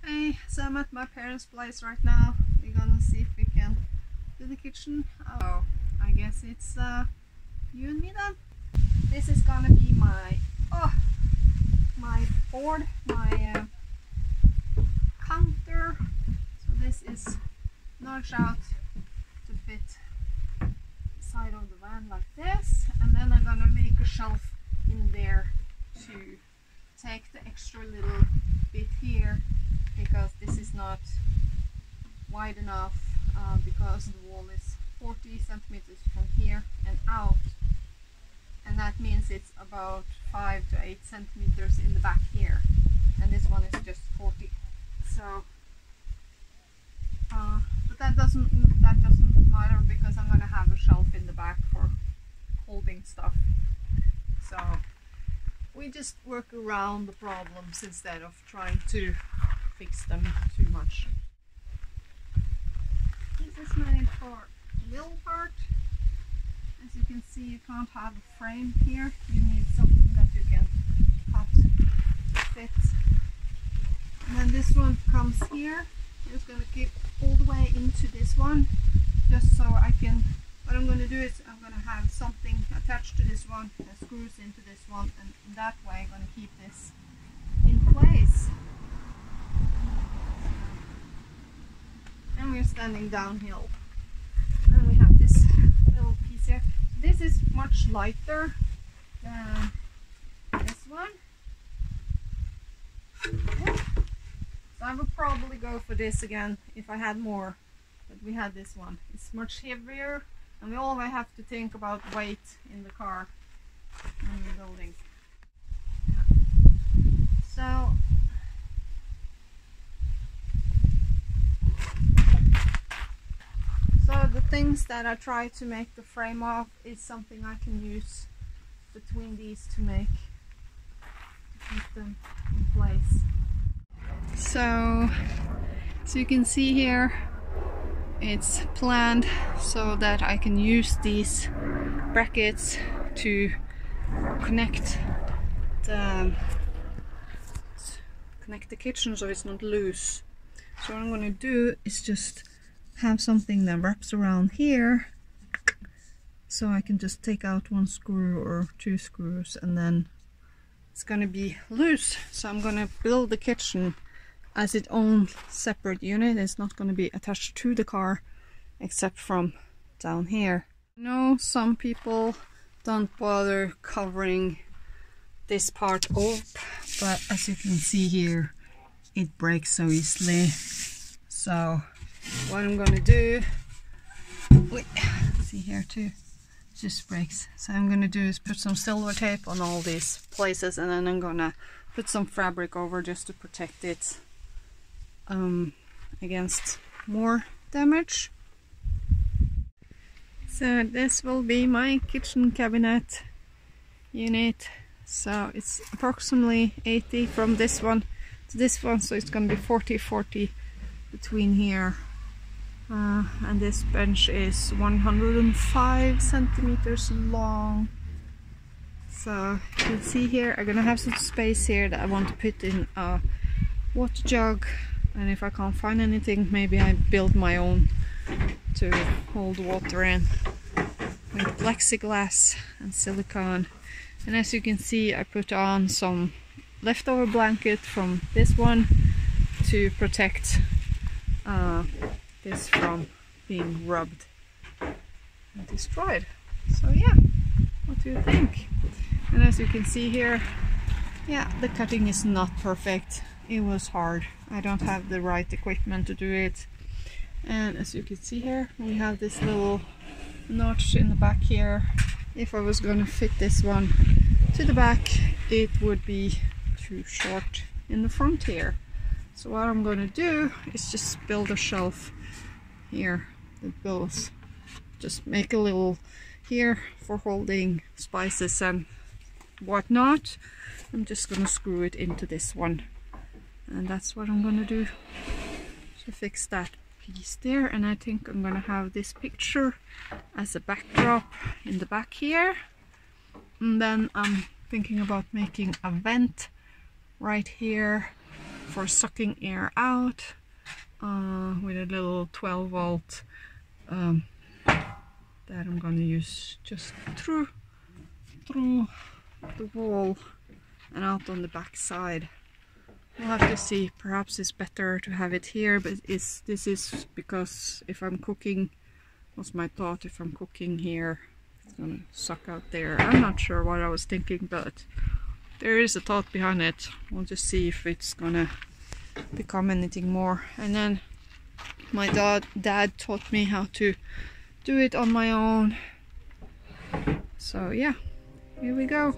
Hey, so I'm at my parents' place right now. We're gonna see if we can do the kitchen. Oh, I guess it's you and me then. This is gonna be my my board, my counter. So this is notched out to fit the side of the van like this, and then I'm gonna make a shelf in there to take the extra little bit here, because this is not wide enough, because the wall is 40 centimeters from here and out, and that means it's about 5 to 8 centimeters in the back here, and this one is just 40. So but that doesn't matter, because I'm gonna have a shelf in the back for holding stuff. So we just work around the problems instead of trying to fix them too much. This is made for the middle part. As you can see, you can't have a frame here. You need something that you can cut to fit. And then this one comes here. I'm just going to keep all the way into this one, just so I can, what I'm going to do is I'm going to have something attached to this one that screws into this one, and in that way I'm going to keep this in place. And we're standing downhill, and we have this little piece here. This is much lighter than this one, so I would probably go for this again if I had more, but we had this one. It's much heavier, and we always have to think about weight in the car when we're building. So the things that I try to make the frame of is something I can use between these to keep them in place. So you can see here, it's planned so that I can use these brackets to connect the kitchen so it's not loose. So what I'm going to do is just have something that wraps around here, so I can just take out one screw or two screws, and then it's going to be loose. So I'm going to build the kitchen as its own separate unit. It's not going to be attached to the car except from down here. I know some people don't bother covering this part up, but as you can see here, it breaks so easily. So what I'm gonna do, see here too, it just breaks. So I'm gonna do is put some silver tape on all these places, and then I'm gonna put some fabric over just to protect it against more damage. So this will be my kitchen cabinet unit. So it's approximately 80 from this one to this one, so it's gonna be 40 between here. And this bench is 105 centimeters long. So you can see here, I'm gonna have some space here that I want to put in a water jug, and if I can't find anything, maybe I build my own to hold water in with plexiglass and silicone. And as you can see, I put on some leftover blanket from this one to protect this from being rubbed and destroyed. So yeah, what do you think? And as you can see here, yeah, the cutting is not perfect. It was hard. I don't have the right equipment to do it. And as you can see here, we have this little notch in the back here. If I was going to fit this one to the back, it would be too short in the front here. So what I'm going to do is just build a shelf here that goes, just make a little here for holding spices and whatnot. I'm just going to screw it into this one, and that's what I'm going to do to fix that piece there. And I think I'm going to have this picture as a backdrop in the back here, and then I'm thinking about making a vent right here for sucking air out with a little 12-volt that I'm gonna use just through the wall and out on the back side. We'll have to see. Perhaps it's better to have it here, but this is because if I'm cooking, what's my thought, if I'm cooking here, it's gonna suck out there. I'm not sure what I was thinking, but there is a thought behind it. We'll just see if it's gonna become anything more. And then my dad taught me how to do it on my own. So yeah, here we go.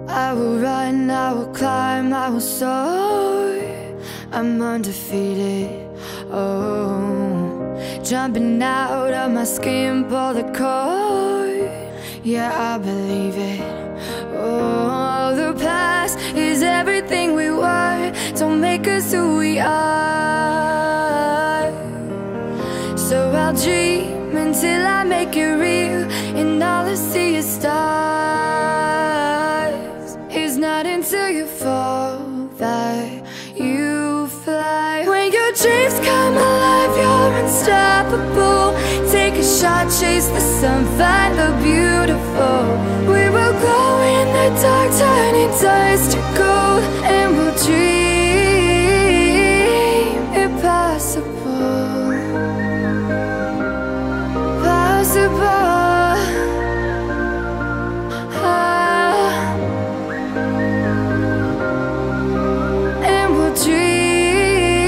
I will run, I will climb, I will soar. I'm undefeated, oh. Jumping out of my skin, pull the cord. Yeah, I believe it. Oh, the past is everything we were. Don't make us who we are. So I'll dream until I make it real, and all I see is stars. It's not until you fall that you fly. When your dreams come alive, you're unstoppable. Take a shot, chase the sun, find the beautiful. We will go in the dark, turning dust to gold, and we'll dream impossible. Possible. And we'll dream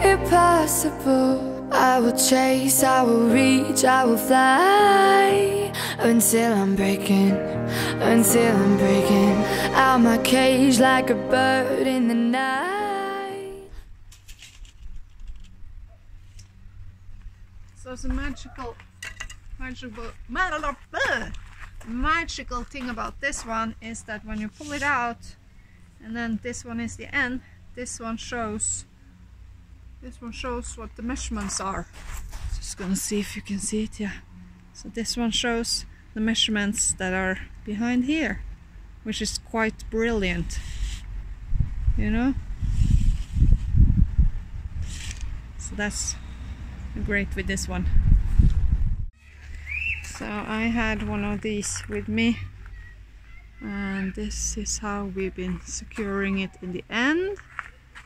impossible. I will chase, I will reach, I will fly until I'm breaking out my cage like a bird in the night. So it's a magical thing about this one is that when you pull it out, and then this one is the end, this one shows what the measurements are. Just gonna see if you can see it. Yeah, so this one shows the measurements that are behind here, which is quite brilliant, you know. So that's great with this one. So I had one of these with me, and this is how we've been securing it in the end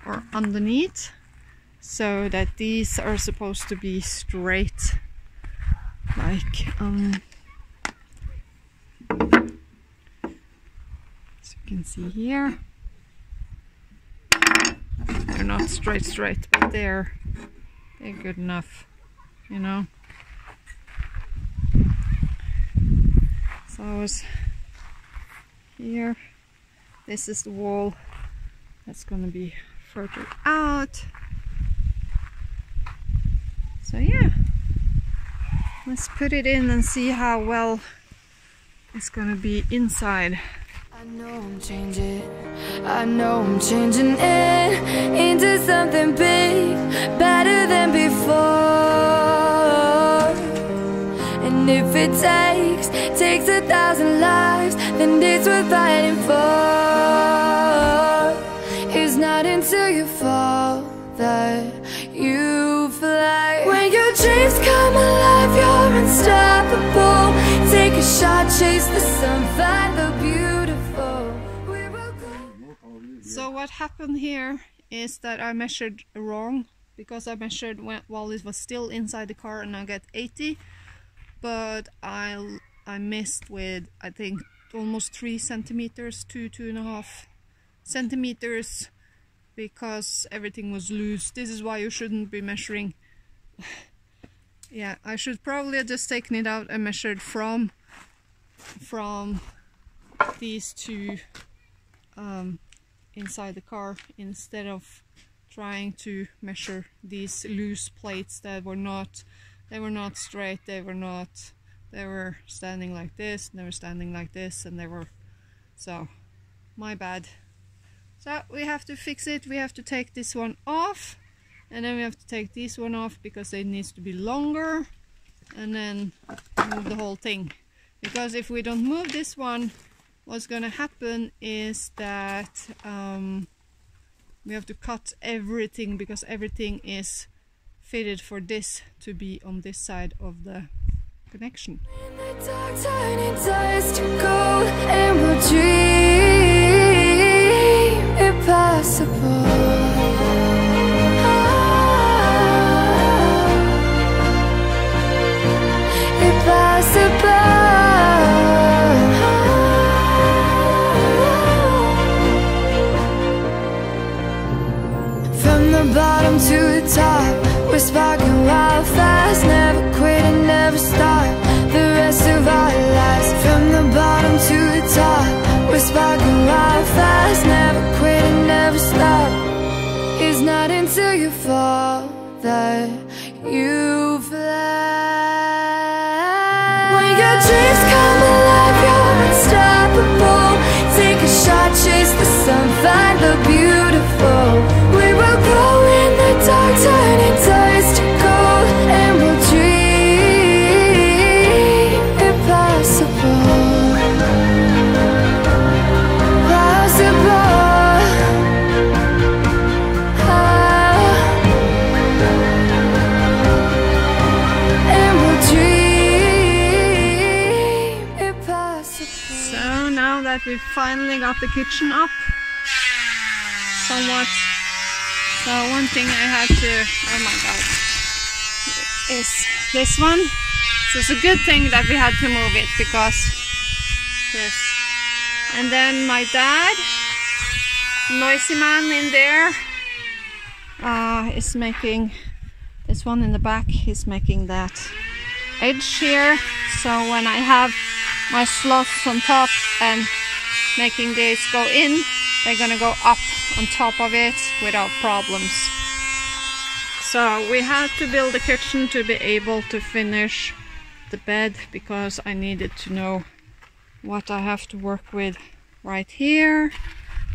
or underneath, so that these are supposed to be straight, like as you can see here. They're not straight, but they're good enough, you know. So I was here. This is the wall that's gonna be further out. So yeah, let's put it in and see how well it's gonna be inside. I know I'm changing, I know I'm changing it into something big, better than before. And if it takes 1,000 lives, then it's worth fighting for. It's not until you fall that you fly. When your dreams come alive, you're unstoppable. Take a shot, chase the sun, find the beautiful. We will go. So what happened here is that I measured wrong, because I measured while it was still inside the car, and I got 80, but I missed with, I think, almost 3 centimeters, 2.5 centimeters, because everything was loose. This is why you shouldn't be measuring. Yeah, I should probably have just taken it out and measured from these two inside the car, instead of trying to measure these loose plates that were not straight. They were standing like this, and they were standing like this, and they were, so my bad. So we have to fix it. We have to take this one off, and then we have to take this one off because it needs to be longer, and then move the whole thing. because if we don't move this one, what's gonna happen is that we have to cut everything, because everything is fitted for this to be on this side of the connection. In the dark, turning dust to gold, and we'll dream impossible. From the bottom to the top, we're sparking wild fast, never quit and never stop. The rest of our lives. From the bottom to the top, we're sparking wild fast, never quit and never stop. It's not until you fall that you fly. When your dreams come alive, you're unstoppable. Take a shot, chase the sun, find the beautiful. We will glow in the dark, turning dust to gold, and we'll dream impossible. Possible. And we'll dream impossible. So now that we've finally got the kitchen up somewhat, so one thing I had to, oh my god, is this one. So it's a good thing that we had to move it, because this. And then my dad, noisy man in there, is making this one in the back. He's making that edge here, so when I have my slots on top and making these go in, they're gonna go up on top of it without problems. So we had to build a kitchen to be able to finish the bed, because I needed to know what I have to work with right here.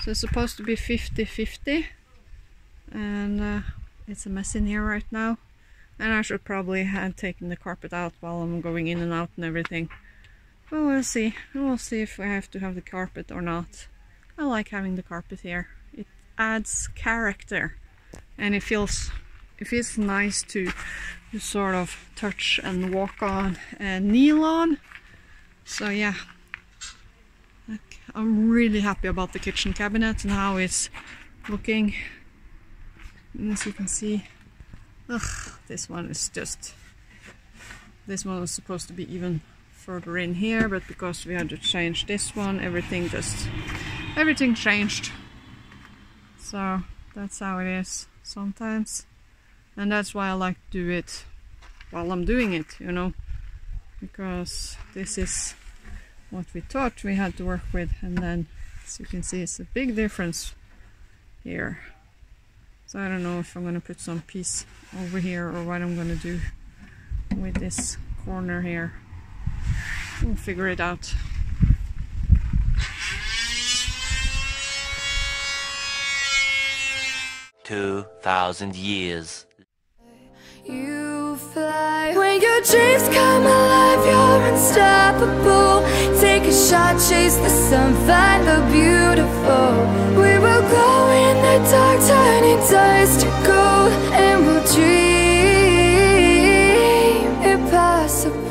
So it's supposed to be 50-50, and it's a mess in here right now, and I should probably have taken the carpet out while I'm going in and out and everything. But we'll see. We'll see if I have to have the carpet or not. I like having the carpet here. It adds character, and it feels nice to sort of touch and walk on and kneel on. So yeah, I'm really happy about the kitchen cabinet and how it's looking. And as you can see, this one is just, this one was supposed to be even further in here, but because we had to change this one, everything changed. So that's how it is sometimes, and that's why I like to do it while I'm doing it, you know, because this is what we thought we had to work with, and then as you can see, it's a big difference here. So I don't know if I'm gonna put some piece over here or what I'm gonna do with this corner here. We'll figure it out. $2,000 You fly. When your dreams come alive, you're unstoppable. Take a shot, chase the sun, find the beautiful. We will glow in the dark, turning dust to gold, and we'll dream impossible.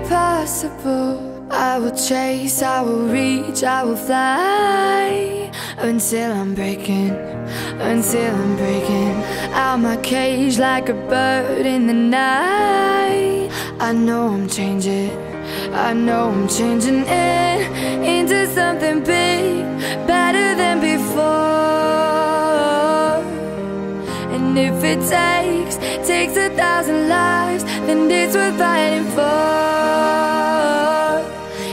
Possible. I will chase, I will reach, I will fly until I'm breaking out my cage like a bird in the night. I know I'm changing it into something big, better than before. And if it takes 1,000 lives, then it's worth fighting for.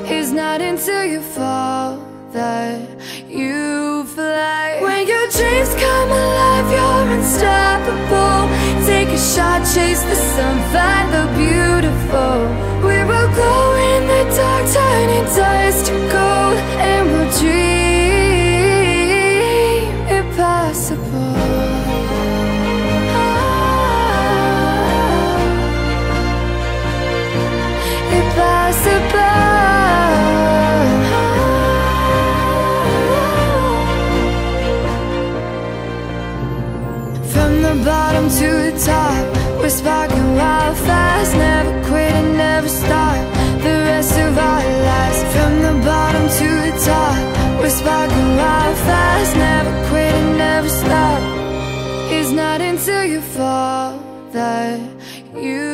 It's not until you fall that you fly. When your dreams come alive, you're unstoppable. Take a shot, chase the sun, find the beautiful. We will glow in the dark, turning turning dust to gold, and we'll dream impossible. From the bottom to the top, we're sparking wild fast, never quit and never stop the rest of our lives. From the bottom to the top, we're sparking wild fast, never quit and never stop. It's not until you fall that you